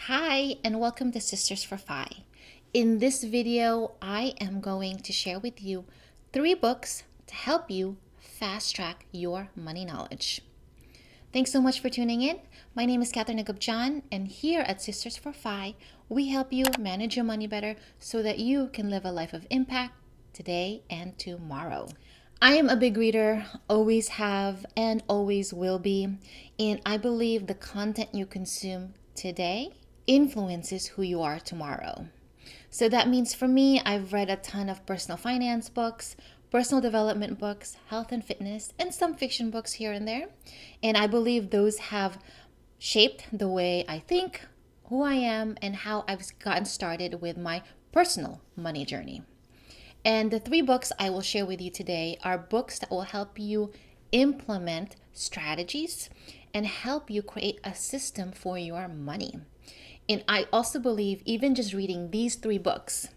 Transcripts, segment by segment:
Hi, and welcome to Sisters for Fi. In this video, I am going to share with you 3 books to help you fast track your money knowledge. Thanks so much for tuning in. My name is Catherine Agubjan, and here at Sisters for Fi, we help you manage your money better so that you can live a life of impact today and tomorrow. I am a big reader, always have, and always will be, and I believe the content you consume today influences who you are tomorrow. So that means for me, I've read a ton of personal finance books, personal development books, health and fitness, and some fiction books here and there. And I believe those have shaped the way I think, who I am, and how I've gotten started with my personal money journey. And the 3 books I will share with you today are books that will help you implement strategies and help you create a system for your money. And I also believe even just reading these 3 books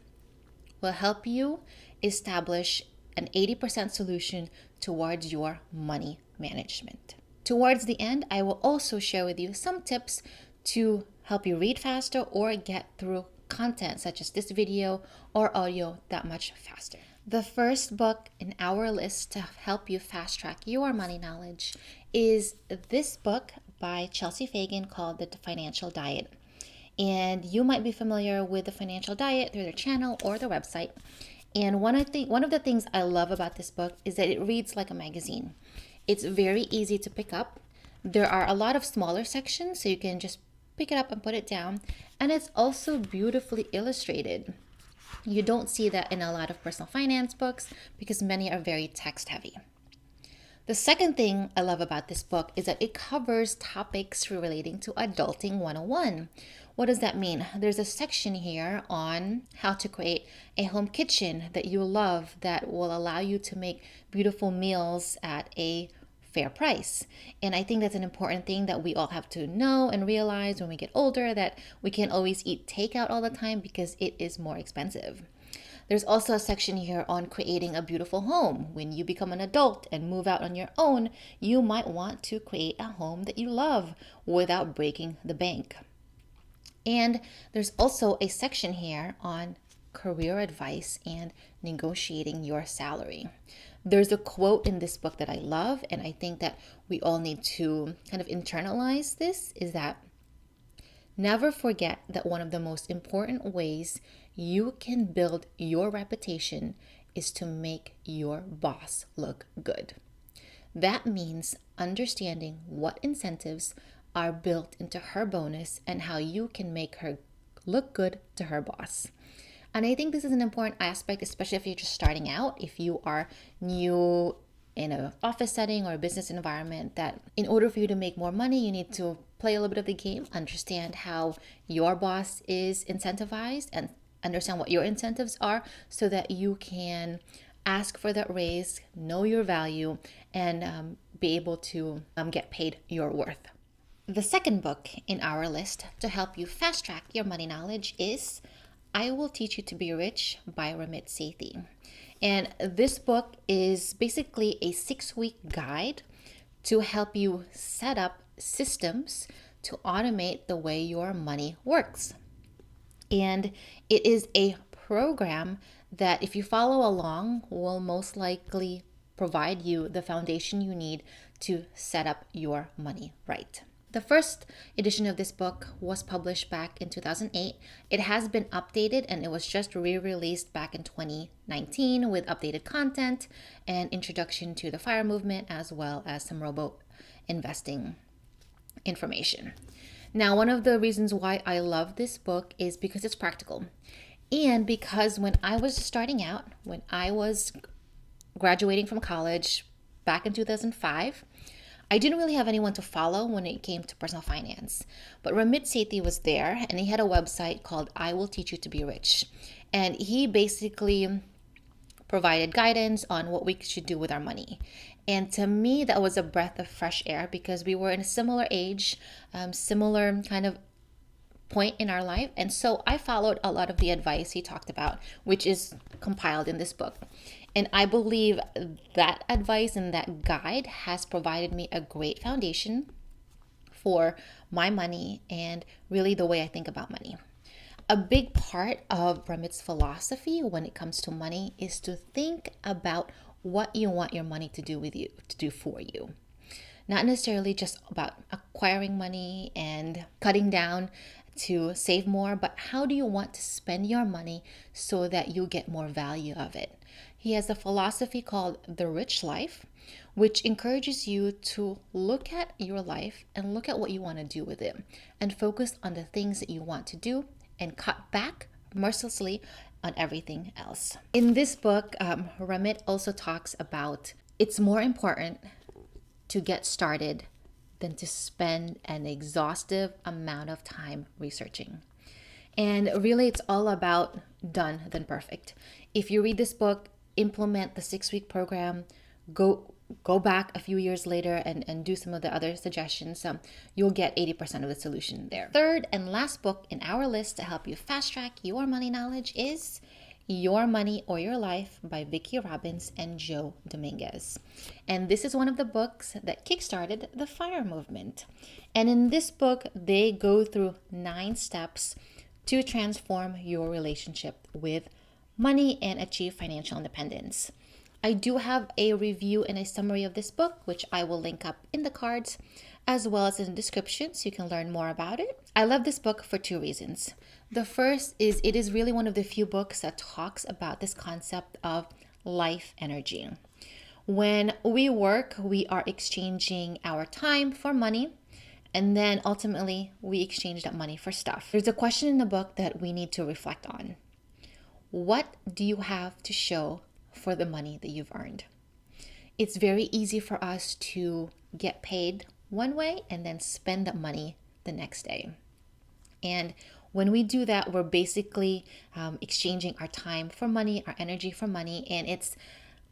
will help you establish an 80% solution towards your money management. Towards the end, I will also share with you some tips to help you read faster or get through content such as this video or audio that much faster. The first book in our list to help you fast track your money knowledge is this book by Chelsea Fagan called The Financial Diet. And you might be familiar with The Financial Diet through their channel or their website. And one of the things I love about this book is that it reads like a magazine. It's very easy to pick up. There are a lot of smaller sections, so you can just pick it up and put it down. And it's also beautifully illustrated. You don't see that in a lot of personal finance books because many are very text heavy. The second thing I love about this book is that it covers topics relating to Adulting 101. What does that mean? There's a section here on how to create a home kitchen that you love that will allow you to make beautiful meals at a fair price. And I think that's an important thing that we all have to know and realize when we get older, that we can't always eat takeout all the time because it is more expensive. There's also a section here on creating a beautiful home. When you become an adult and move out on your own, you might want to create a home that you love without breaking the bank. And there's also a section here on career advice and negotiating your salary. There's a quote in this book that I love, and I think that we all need to kind of internalize this, is that never forget that one of the most important ways you can build your reputation is to make your boss look good. That means understanding what incentives are built into her bonus and how you can make her look good to her boss. And I think this is an important aspect, especially if you're just starting out, if you are new in an office setting or a business environment, that in order for you to make more money, you need to play a little bit of the game, understand how your boss is incentivized and understand what your incentives are so that you can ask for that raise, know your value, and be able to get paid your worth. The second book in our list to help you fast track your money knowledge is I Will Teach You to Be Rich by Ramit Sethi. And this book is basically a 6-week guide to help you set up systems to automate the way your money works. And it is a program that, if you follow along, will most likely provide you the foundation you need to set up your money right. The first edition of this book was published back in 2008. It has been updated and it was just re-released back in 2019 with updated content and introduction to the FIRE movement as well as some robo investing information. Now, one of the reasons why I love this book is because it's practical. And because when I was starting out, when I was graduating from college back in 2005, I didn't really have anyone to follow when it came to personal finance. But Ramit Sethi was there, and he had a website called I Will Teach You to Be Rich. And he basically provided guidance on what we should do with our money. And to me, that was a breath of fresh air because we were in a similar age, similar kind of point in our life. And so I followed a lot of the advice he talked about, which is compiled in this book. And I believe that advice and that guide has provided me a great foundation for my money and really the way I think about money. A big part of Ramit's philosophy when it comes to money is to think about what you want your money to do with you, to do for you. Not necessarily just about acquiring money and cutting down to save more, but how do you want to spend your money so that you get more value of it? He has a philosophy called the rich life, which encourages you to look at your life and look at what you want to do with it and focus on the things that you want to do and cut back mercilessly on everything else. In this book, Ramit also talks about it's more important to get started than to spend an exhaustive amount of time researching. And really, it's all about done than perfect. If you read this book, implement the 6-week program, go back a few years later and do some of the other suggestions, you'll get 80% of the solution there. Third and last book in our list to help you fast track your money knowledge is Your Money or Your Life by Vicki Robbins and Joe Dominguez. And this is one of the books that kickstarted the FIRE movement. And in this book, they go through 9 steps to transform your relationship with money and achieve financial independence. I do have a review and a summary of this book, which I will link up in the cards, as well as in the description so you can learn more about it. I love this book for 2 reasons. The first is it is really one of the few books that talks about this concept of life energy. When we work, we are exchanging our time for money, and then ultimately we exchange that money for stuff. There's a question in the book that we need to reflect on. What do you have to show for the money that you've earned? It's very easy for us to get paid one way and then spend that money the next day. And when we do that, we're basically exchanging our time for money, our energy for money, and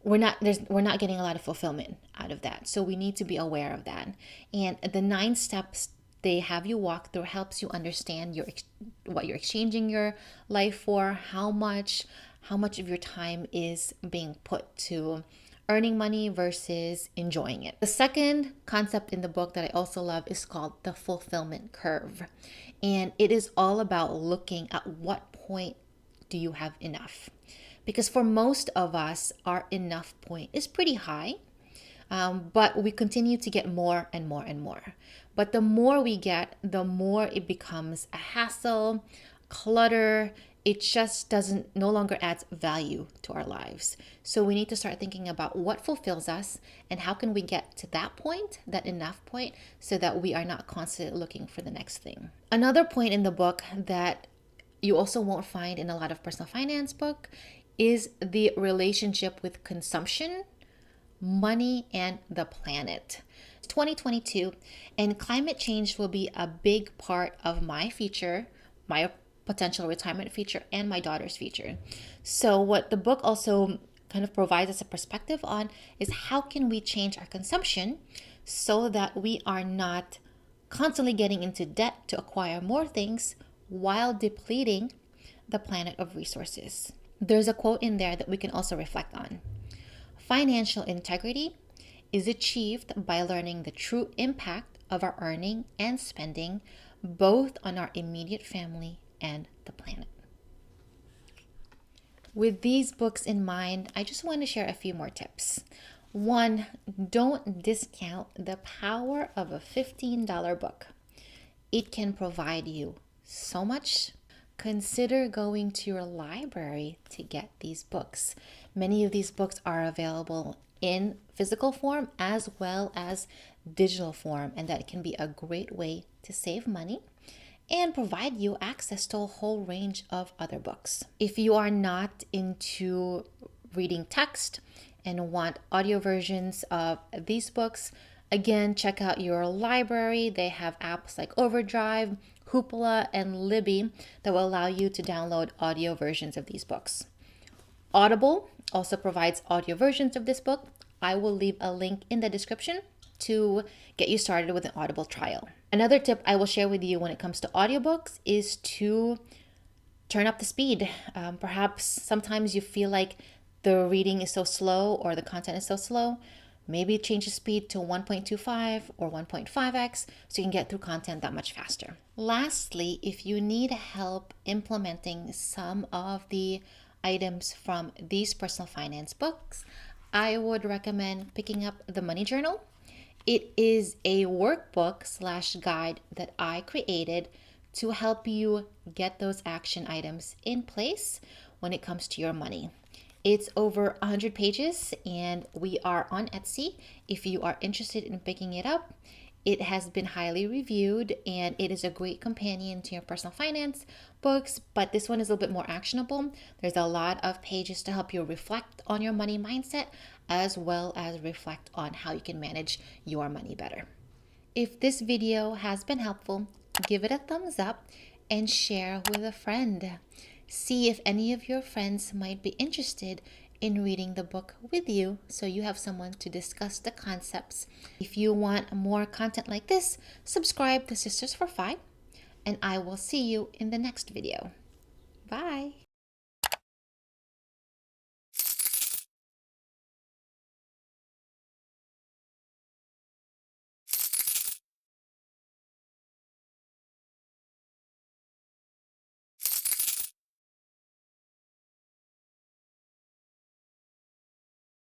we're not getting a lot of fulfillment out of that. So we need to be aware of that. And the 9 steps they have you walk through helps you understand what you're exchanging your life for, how much of your time is being put to earning money versus enjoying it. The second concept in the book that I also love is called the fulfillment curve. And it is all about looking at what point do you have enough. Because for most of us, our enough point is pretty high, but we continue to get more and more and more. But the more we get, the more it becomes a hassle, clutter. It just no longer adds value to our lives. So we need to start thinking about what fulfills us and how can we get to that point, that enough point, so that we are not constantly looking for the next thing. Another point in the book that you also won't find in a lot of personal finance book is the relationship with consumption, money, and the planet. It's 2022, and climate change will be a big part of my future, my potential retirement future, and my daughter's future. So what the book also kind of provides us a perspective on is how can we change our consumption so that we are not constantly getting into debt to acquire more things while depleting the planet of resources. There's a quote in there that we can also reflect on. Financial integrity is achieved by learning the true impact of our earning and spending, both on our immediate family and the planet. With these books in mind, I just want to share a few more tips. 1, don't discount the power of a $15 book. It can provide you so much. Consider going to your library to get these books. Many of these books are available in physical form as well as digital form, and that can be a great way to save money and provide you access to a whole range of other books. If you are not into reading text and want audio versions of these books, again, check out your library. They have apps like Overdrive, Hoopla, and Libby that will allow you to download audio versions of these books. Audible also provides audio versions of this book. I will leave a link in the description to get you started with an Audible trial. Another tip I will share with you when it comes to audiobooks is to turn up the speed. Perhaps sometimes you feel like the reading is so slow or the content is so slow. Maybe change the speed to 1.25 or 1.5x so you can get through content that much faster. Lastly, if you need help implementing some of the items from these personal finance books, I would recommend picking up the Money Journal. It is a workbook / guide that I created to help you get those action items in place when it comes to your money. It's over 100 pages and we are on Etsy if you are interested in picking it up. It has been highly reviewed and it is a great companion to your personal finance books, but this one is a little bit more actionable. There's a lot of pages to help you reflect on your money mindset as well as reflect on how you can manage your money better. If this video has been helpful, give it a thumbs up and share with a friend. See if any of your friends might be interested in reading the book with you so you have someone to discuss the concepts. If you want more content like this, subscribe to Sisters for Fi, and I will see you in the next video. Bye.